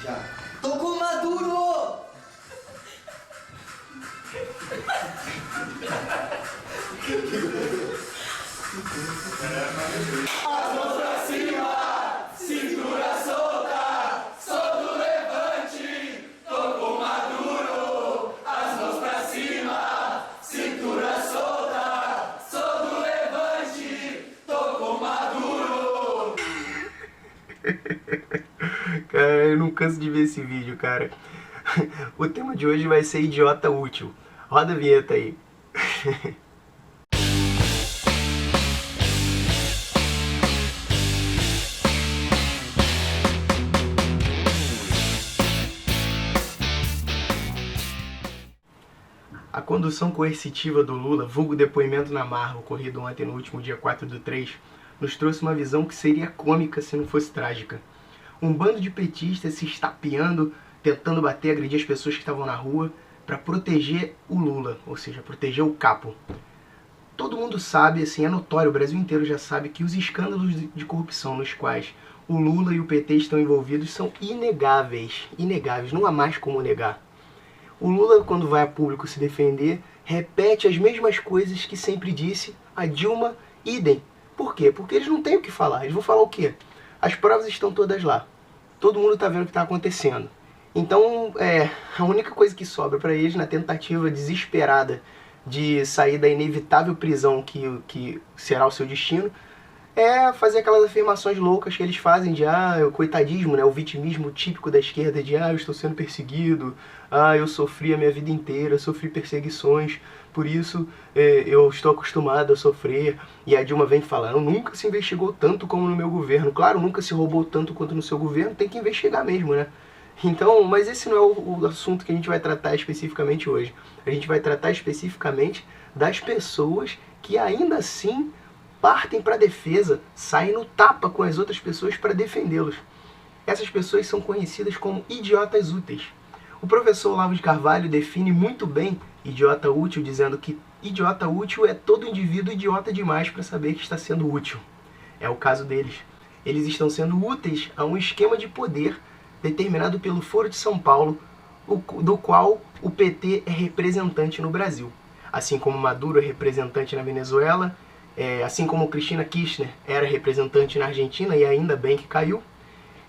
Já. Tô com Maduro! As mãos pra cima, cintura solta, sou do levante, tô com Maduro. As mãos pra cima, cintura solta, sou do levante, tô com Maduro. Cara, eu não canso de ver esse vídeo, cara. O tema de hoje vai ser idiota útil. Roda a vinheta aí. A condução coercitiva do Lula, vulgo depoimento na marra, ocorrido ontem no último dia 4/3, nos trouxe uma visão que seria cômica se não fosse trágica. Um bando de petistas se estapeando, tentando bater, agredir as pessoas que estavam na rua para proteger o Lula, ou seja, proteger o capo. Todo mundo sabe, assim, é notório, o Brasil inteiro já sabe que os escândalos de corrupção nos quais o Lula e o PT estão envolvidos são inegáveis, inegáveis, não há mais como negar. O Lula, quando vai a público se defender, repete as mesmas coisas que sempre disse, a Dilma, idem. Por quê? Porque eles não têm o que falar. Eles vão falar o quê? As provas estão todas lá. Todo mundo está vendo o que está acontecendo. Então, a única coisa que sobra para eles, na tentativa desesperada de sair da inevitável prisão que será o seu destino, é fazer aquelas afirmações loucas que eles fazem de o coitadismo, né, o vitimismo típico da esquerda de eu estou sendo perseguido, eu sofri a minha vida inteira, sofri perseguições, por isso eu estou acostumado a sofrer. E a Dilma vem falando, nunca se investigou tanto como no meu governo. Claro, nunca se roubou tanto quanto no seu governo, tem que investigar mesmo, né? Então, mas esse não é o assunto que a gente vai tratar especificamente hoje. A gente vai tratar especificamente das pessoas que ainda assim partem para a defesa, saem no tapa com as outras pessoas para defendê-los. Essas pessoas são conhecidas como idiotas úteis. O professor Olavo de Carvalho define muito bem idiota útil, dizendo que idiota útil é todo indivíduo idiota demais para saber que está sendo útil. É o caso deles. Eles estão sendo úteis a um esquema de poder determinado pelo Foro de São Paulo, do qual o PT é representante no Brasil. Assim como Maduro é representante na Venezuela, assim como Cristina Kirchner era representante na Argentina, e ainda bem que caiu,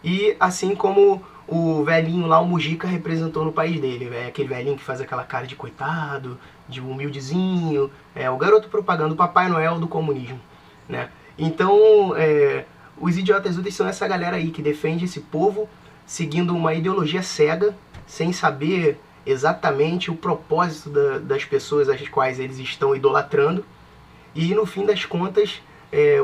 e assim como o velhinho lá, o Mujica, representou no país dele, aquele velhinho que faz aquela cara de coitado, de humildezinho, o garoto propaganda, o Papai Noel do comunismo, né? Então, os idiotas úteis são essa galera aí que defende esse povo seguindo uma ideologia cega, sem saber exatamente o propósito das pessoas às quais eles estão idolatrando. E no fim das contas,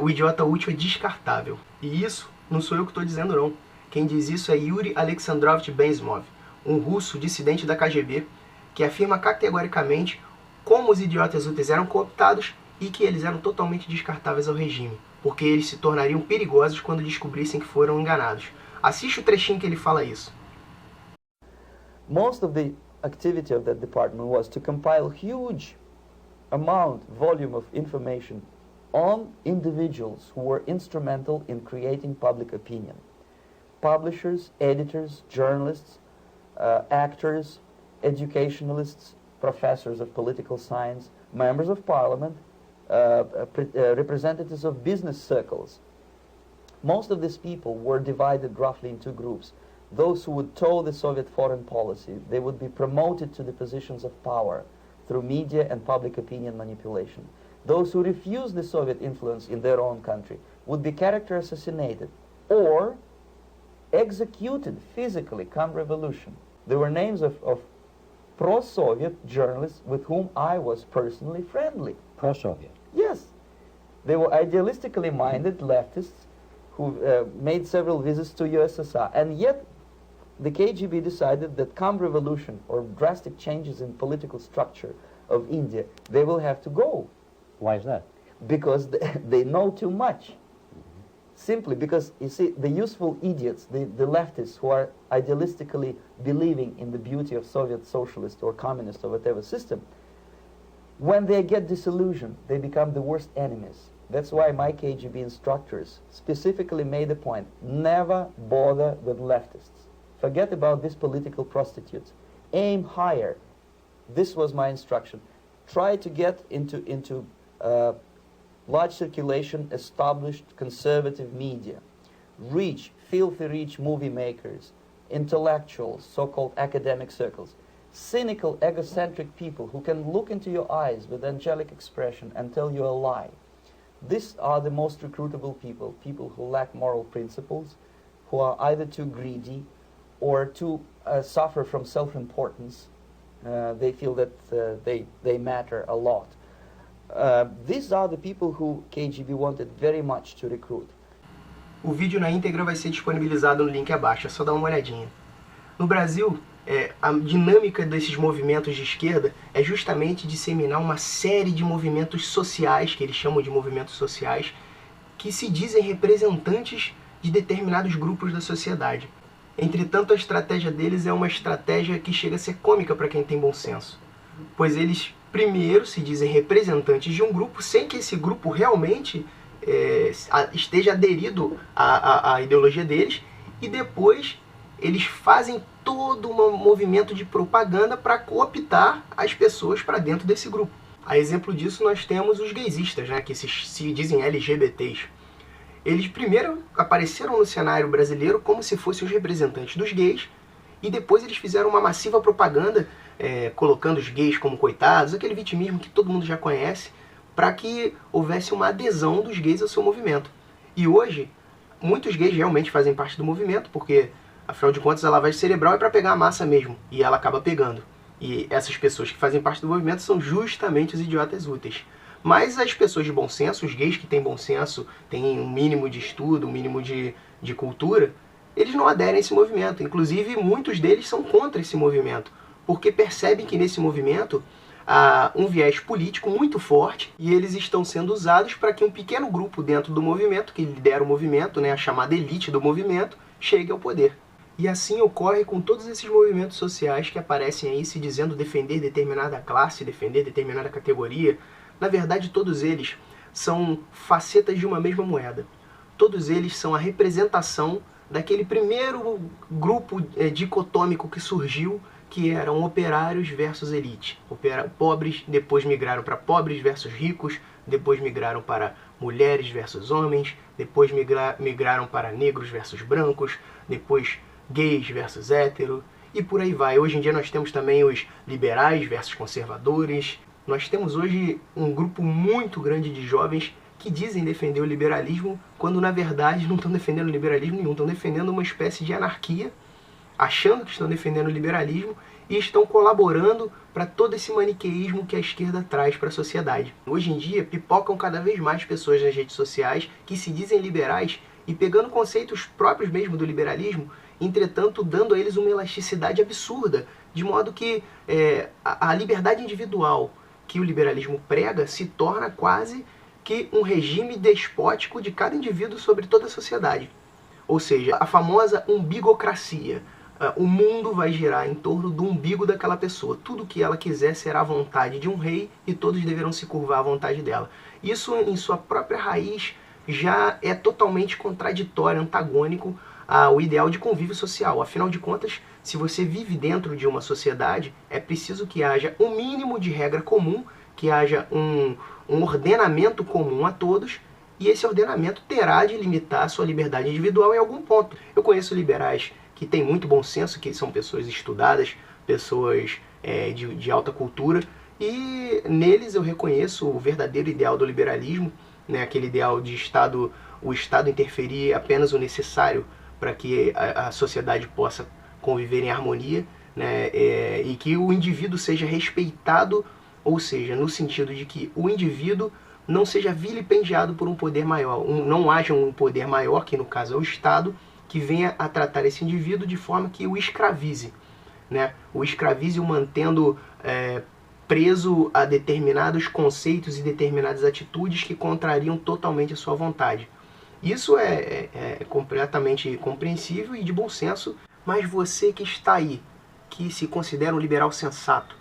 o idiota útil é descartável. E isso não sou eu que estou dizendo, não. Quem diz isso é Yuri Alexandrovich Benzimov, um russo dissidente da KGB, que afirma categoricamente como os idiotas úteis eram cooptados e que eles eram totalmente descartáveis ao regime, porque eles se tornariam perigosos quando descobrissem que foram enganados. Assiste o trechinho que ele fala isso. Most of the activity of that department was to compile huge volume of information on individuals who were instrumental in creating public opinion. Publishers, editors, journalists, actors, educationalists, professors of political science, members of parliament, representatives of business circles. Most of these people were divided roughly in two groups. Those who would toe the Soviet foreign policy, they would be promoted to the positions of power through media and public opinion manipulation. Those who refused the Soviet influence in their own country would be character assassinated or executed physically come revolution. There were names of pro-Soviet journalists with whom I was personally friendly. Pro-Soviet? Yes. They were idealistically minded leftists who made several visits to USSR, and yet the KGB decided that come revolution or drastic changes in political structure of India, they will have to go. Why is that? Because they know too much. Simply because, you see, the useful idiots, the leftists who are idealistically believing in the beauty of Soviet socialist or communist or whatever system, when they get disillusioned, they become the worst enemies. That's why my KGB instructors specifically made a point, never bother with leftists. Forget about these political prostitutes. Aim higher. This was my instruction. Try to get into large circulation, established conservative media. Rich, filthy rich movie makers, intellectuals, so-called academic circles. Cynical, egocentric people who can look into your eyes with angelic expression and tell you a lie. These are the most recruitable people, people who lack moral principles, who are either too greedy or too suffer from self-importance. They feel that they matter a lot. These are the people who KGB wanted very much to recruit. O vídeo na íntegra vai ser disponibilizado no link abaixo, é só dar uma olhadinha. No Brasil, a dinâmica desses movimentos de esquerda é justamente disseminar uma série de movimentos sociais, que eles chamam de movimentos sociais, que se dizem representantes de determinados grupos da sociedade. Entretanto, a estratégia deles é uma estratégia que chega a ser cômica para quem tem bom senso, pois eles primeiro se dizem representantes de um grupo sem que esse grupo realmente esteja aderido à ideologia deles, e depois eles fazem todo um movimento de propaganda para cooptar as pessoas para dentro desse grupo. A exemplo disso nós temos os gaysistas, né, que se dizem LGBTs. Eles primeiro apareceram no cenário brasileiro como se fossem os representantes dos gays, e depois eles fizeram uma massiva propaganda colocando os gays como coitados, aquele vitimismo que todo mundo já conhece, para que houvesse uma adesão dos gays ao seu movimento. E hoje, muitos gays realmente fazem parte do movimento, porque, afinal de contas, a lavagem cerebral é para pegar a massa mesmo, e ela acaba pegando. E essas pessoas que fazem parte do movimento são justamente os idiotas úteis. Mas as pessoas de bom senso, os gays que têm bom senso, têm um mínimo de estudo, um mínimo de cultura, eles não aderem a esse movimento. Inclusive, muitos deles são contra esse movimento, porque percebem que nesse movimento há um viés político muito forte, e eles estão sendo usados para que um pequeno grupo dentro do movimento, que lidera o movimento, né, a chamada elite do movimento, chegue ao poder. E assim ocorre com todos esses movimentos sociais que aparecem aí se dizendo defender determinada classe, defender determinada categoria. Na verdade, todos eles são facetas de uma mesma moeda. Todos eles são a representação daquele primeiro grupo dicotômico que surgiu, que eram operários versus elite. Pobres depois migraram para pobres versus ricos, depois migraram para mulheres versus homens, depois migraram para negros versus brancos, depois gays versus hétero, e por aí vai. Hoje em dia nós temos também os liberais versus conservadores. Nós temos hoje um grupo muito grande de jovens que dizem defender o liberalismo, quando na verdade não estão defendendo liberalismo nenhum, estão defendendo uma espécie de anarquia, achando que estão defendendo o liberalismo, e estão colaborando para todo esse maniqueísmo que a esquerda traz para a sociedade. Hoje em dia pipocam cada vez mais pessoas nas redes sociais que se dizem liberais e pegando conceitos próprios mesmo do liberalismo, entretanto dando a eles uma elasticidade absurda, de modo que a liberdade individual que o liberalismo prega se torna quase que um regime despótico de cada indivíduo sobre toda a sociedade. Ou seja, a famosa umbigocracia. O mundo vai girar em torno do umbigo daquela pessoa. Tudo que ela quiser será a vontade de um rei e todos deverão se curvar à vontade dela. Isso, em sua própria raiz, já é totalmente contraditório, antagônico ao ideal de convívio social. Afinal de contas, se você vive dentro de uma sociedade, é preciso que haja um mínimo de regra comum, que haja um ordenamento comum a todos, e esse ordenamento terá de limitar a sua liberdade individual em algum ponto. Eu conheço liberais que têm muito bom senso, que são pessoas estudadas, pessoas de alta cultura, e neles eu reconheço o verdadeiro ideal do liberalismo, né, aquele ideal de o Estado interferir apenas o necessário para que a sociedade possa conviver em harmonia, né, e que o indivíduo seja respeitado, ou seja, no sentido de que o indivíduo não seja vilipendiado por um poder maior, não haja um poder maior, que no caso é o Estado, que venha a tratar esse indivíduo de forma que o escravize, né? O escravize o mantendo preso a determinados conceitos e determinadas atitudes que contrariam totalmente a sua vontade. Isso é completamente compreensível e de bom senso, mas você que está aí, que se considera um liberal sensato,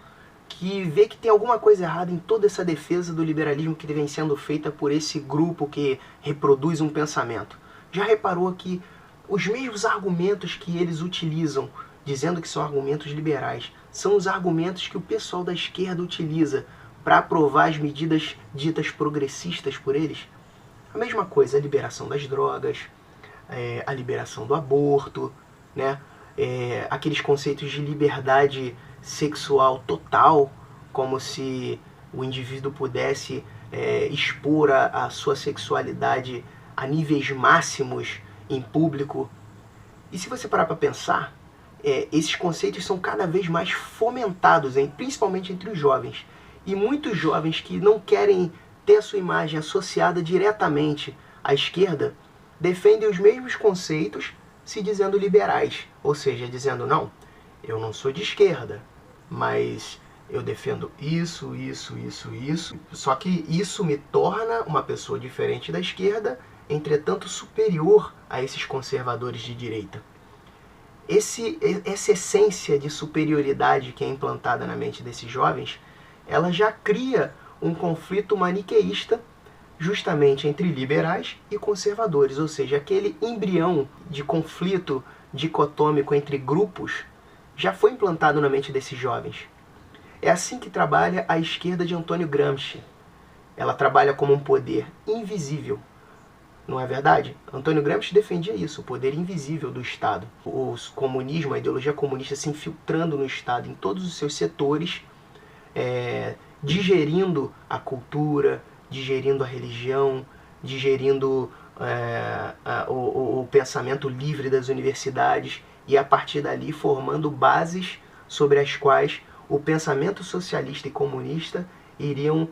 que vê que tem alguma coisa errada em toda essa defesa do liberalismo que vem sendo feita por esse grupo que reproduz um pensamento, já reparou que os mesmos argumentos que eles utilizam, dizendo que são argumentos liberais, são os argumentos que o pessoal da esquerda utiliza para aprovar as medidas ditas progressistas por eles. A mesma coisa, a liberação das drogas, a liberação do aborto, né? Aqueles conceitos de liberdade sexual total, como se o indivíduo pudesse expor a sua sexualidade a níveis máximos em público. E se você parar para pensar, esses conceitos são cada vez mais fomentados, principalmente entre os jovens. E muitos jovens que não querem ter a sua imagem associada diretamente à esquerda, defendem os mesmos conceitos se dizendo liberais. Ou seja, dizendo, não, eu não sou de esquerda, mas eu defendo isso, isso, isso, isso. Só que isso me torna uma pessoa diferente da esquerda, entretanto superior a esses conservadores de direita. Essa essência de superioridade que é implantada na mente desses jovens, ela já cria um conflito maniqueísta justamente entre liberais e conservadores, ou seja, aquele embrião de conflito dicotômico entre grupos já foi implantado na mente desses jovens. É assim que trabalha a esquerda de Antônio Gramsci. Ela trabalha como um poder invisível. Não é verdade? Antônio Gramsci defendia isso, o poder invisível do Estado. O comunismo, a ideologia comunista se infiltrando no Estado em todos os seus setores, digerindo a cultura, digerindo a religião, digerindo o pensamento livre das universidades e a partir dali formando bases sobre as quais o pensamento socialista e comunista iriam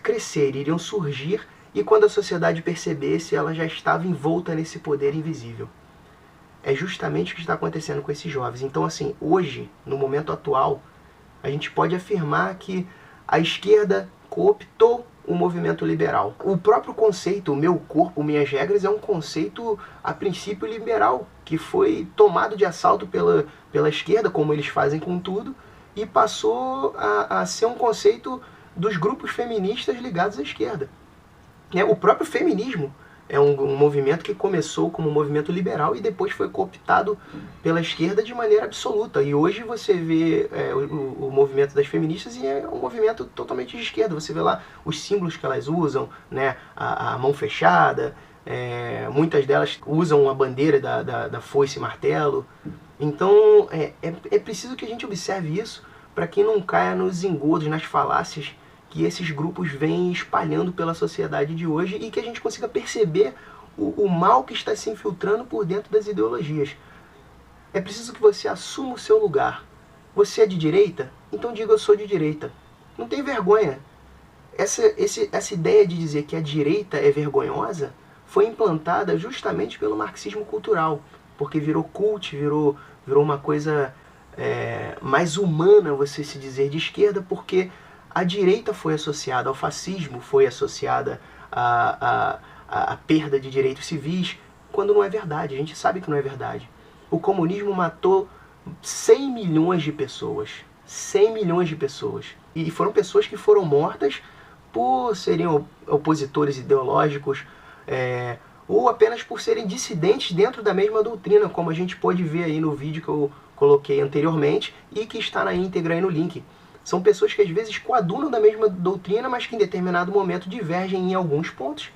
crescer, iriam surgir, e quando a sociedade percebesse, ela já estava envolta nesse poder invisível. É justamente o que está acontecendo com esses jovens. Então, assim, hoje, no momento atual, a gente pode afirmar que a esquerda cooptou o movimento liberal. O próprio conceito, o meu corpo, minhas regras, é um conceito, a princípio, liberal, que foi tomado de assalto pela esquerda, como eles fazem com tudo, e passou a ser um conceito dos grupos feministas ligados à esquerda. O próprio feminismo é um movimento que começou como um movimento liberal e depois foi cooptado pela esquerda de maneira absoluta. E hoje você vê o movimento das feministas e é um movimento totalmente de esquerda. Você vê lá os símbolos que elas usam, né? A mão fechada, muitas delas usam a bandeira da foice e martelo. Então é preciso que a gente observe isso para que não caia nos engodos, nas falácias que esses grupos vêm espalhando pela sociedade de hoje e que a gente consiga perceber o mal que está se infiltrando por dentro das ideologias. É preciso que você assuma o seu lugar. Você é de direita? Então diga eu sou de direita. Não tem vergonha. Essa ideia de dizer que a direita é vergonhosa foi implantada justamente pelo marxismo cultural, porque virou cult, virou uma coisa mais humana você se dizer de esquerda, porque a direita foi associada ao fascismo, foi associada à perda de direitos civis, quando não é verdade. A gente sabe que não é verdade. O comunismo matou 100 milhões de pessoas. 100 milhões de pessoas. E foram pessoas que foram mortas por serem opositores ideológicos, ou apenas por serem dissidentes dentro da mesma doutrina, como a gente pode ver aí no vídeo que eu coloquei anteriormente e que está na íntegra aí no link. São pessoas que às vezes coadunam da mesma doutrina, mas que em determinado momento divergem em alguns pontos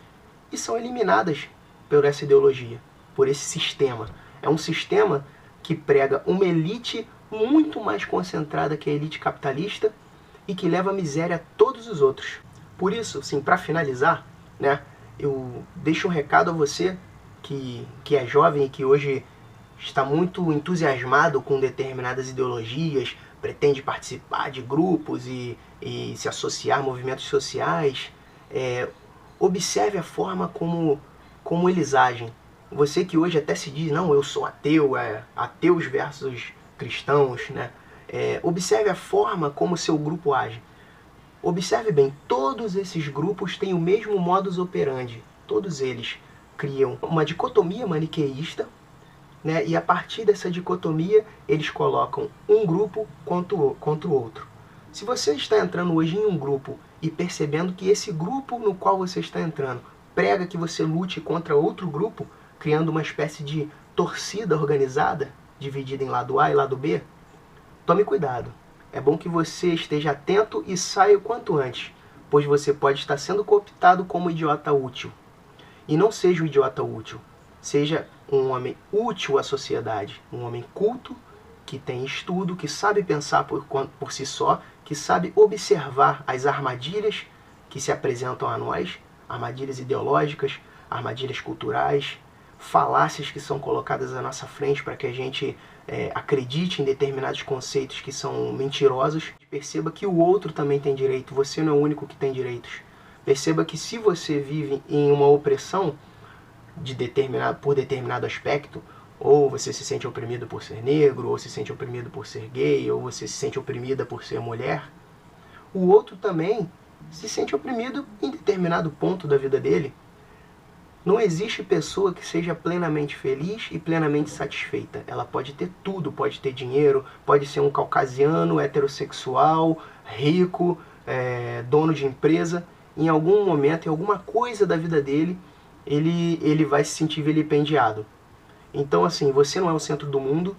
e são eliminadas por essa ideologia, por esse sistema. É um sistema que prega uma elite muito mais concentrada que a elite capitalista e que leva a miséria a todos os outros. Por isso, assim, para finalizar, né, eu deixo um recado a você que é jovem e que hoje está muito entusiasmado com determinadas ideologias, pretende participar de grupos e se associar a movimentos sociais. Observe a forma como eles agem. Você que hoje até se diz, não, eu sou ateu, ateus versus cristãos, né? Observe a forma como o seu grupo age. Observe bem, todos esses grupos têm o mesmo modus operandi. Todos eles criam uma dicotomia maniqueísta, né? E a partir dessa dicotomia, eles colocam um grupo contra o outro. Se você está entrando hoje em um grupo e percebendo que esse grupo no qual você está entrando prega que você lute contra outro grupo, criando uma espécie de torcida organizada, dividida em lado A e lado B, tome cuidado. É bom que você esteja atento e saia o quanto antes, pois você pode estar sendo cooptado como idiota útil. E não seja um idiota útil. Seja um homem útil à sociedade, um homem culto, que tem estudo, que sabe pensar por si só, que sabe observar as armadilhas que se apresentam a nós, armadilhas ideológicas, armadilhas culturais, falácias que são colocadas à nossa frente para que a gente acredite em determinados conceitos que são mentirosos. Perceba que o outro também tem direito, você não é o único que tem direitos. Perceba que se você vive em uma opressão por determinado aspecto, ou você se sente oprimido por ser negro, ou se sente oprimido por ser gay, ou você se sente oprimida por ser mulher, o outro também se sente oprimido em determinado ponto da vida dele. Não existe pessoa que seja plenamente feliz e plenamente satisfeita. Ela pode ter tudo, pode ter dinheiro, pode ser um caucasiano, heterossexual, rico, dono de empresa. Em algum momento, em alguma coisa da vida dele, ele vai se sentir vilipendiado. Então, assim, você não é o centro do mundo,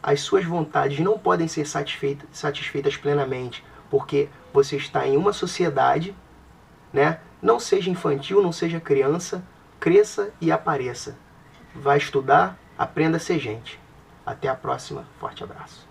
as suas vontades não podem ser satisfeitas plenamente, porque você está em uma sociedade, né? Não seja infantil, não seja criança, cresça e apareça. Vai estudar, aprenda a ser gente. Até a próxima, forte abraço.